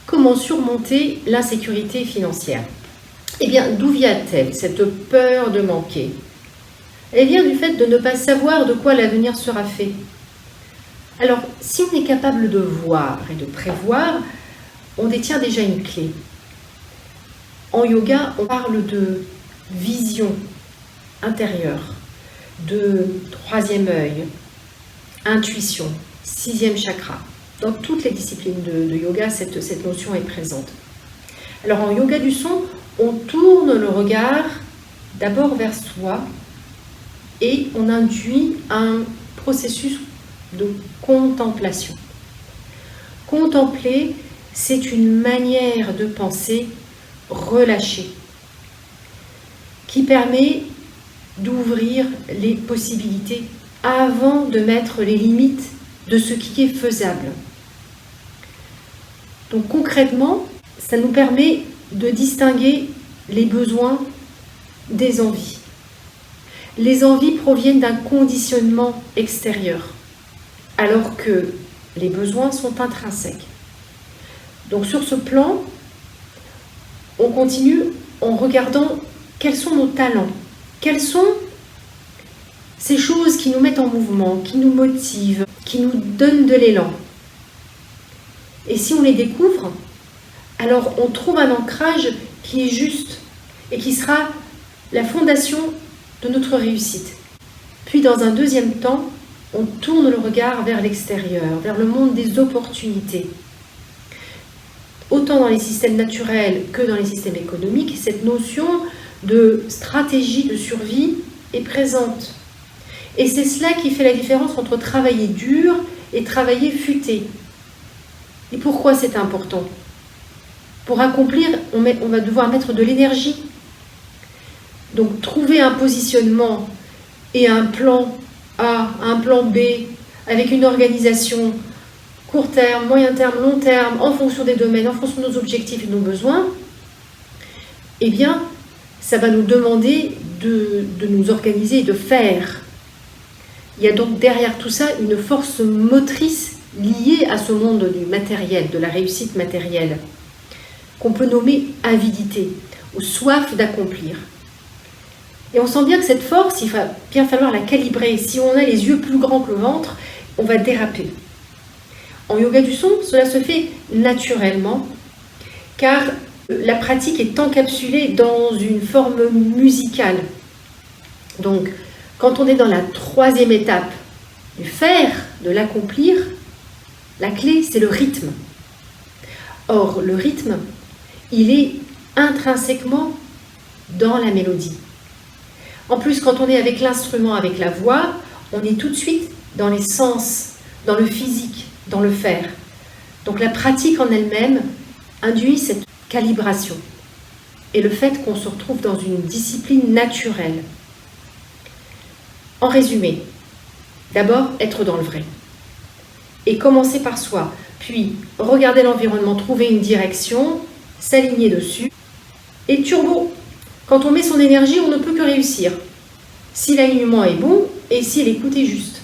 Comment surmonter l'insécurité financière? Eh bien, d'où vient-elle, cette peur de manquer? Elle vient du fait de ne pas savoir de quoi l'avenir sera fait. Alors, si on est capable de voir et de prévoir, on détient déjà une clé. En yoga, on parle de vision intérieure, de troisième œil, intuition, sixième chakra. Dans toutes les disciplines de yoga, cette notion est présente. Alors en yoga du son, on tourne le regard d'abord vers soi et on induit un processus de contemplation. Contempler, c'est une manière de penser relâchée qui permet d'ouvrir les possibilités avant de mettre les limites de ce qui est faisable. Donc concrètement, ça nous permet de distinguer les besoins des envies. Les envies proviennent d'un conditionnement extérieur, alors que les besoins sont intrinsèques. Donc sur ce plan, on continue en regardant quels sont nos talents, quelles sont ces choses qui nous mettent en mouvement, qui nous motivent, qui nous donnent de l'élan. Et si on les découvre, alors on trouve un ancrage qui est juste et qui sera la fondation de notre réussite. Puis dans un deuxième temps, on tourne le regard vers l'extérieur, vers le monde des opportunités. Autant dans les systèmes naturels que dans les systèmes économiques, cette notion de stratégie de survie est présente. Et c'est cela qui fait la différence entre travailler dur et travailler futé. Et pourquoi c'est important? Pour accomplir, on va devoir mettre de l'énergie. Donc trouver un positionnement et un plan A, un plan B, avec une organisation court terme, moyen terme, long terme, en fonction des domaines, en fonction de nos objectifs et de nos besoins, eh bien, ça va nous demander de nous organiser et de faire. Il y a donc derrière tout ça une force motrice liée à ce monde du matériel, de la réussite matérielle, qu'on peut nommer avidité ou soif d'accomplir. Et on sent bien que cette force, il va bien falloir la calibrer. Si on a les yeux plus grands que le ventre, on va déraper. En yoga du son, cela se fait naturellement, car la pratique est encapsulée dans une forme musicale. Donc, quand on est dans la troisième étape du faire, de l'accomplir, la clé, c'est le rythme. Or, le rythme, il est intrinsèquement dans la mélodie. En plus, quand on est avec l'instrument, avec la voix, on est tout de suite dans les sens, dans le physique, dans le faire. Donc la pratique en elle-même induit cette calibration et le fait qu'on se retrouve dans une discipline naturelle. En résumé, d'abord être dans le vrai et commencer par soi, puis regarder l'environnement, trouver une direction, s'aligner dessus et turbo. Quand on met son énergie, on ne peut que réussir si l'alignement est bon et si l'écoute est juste.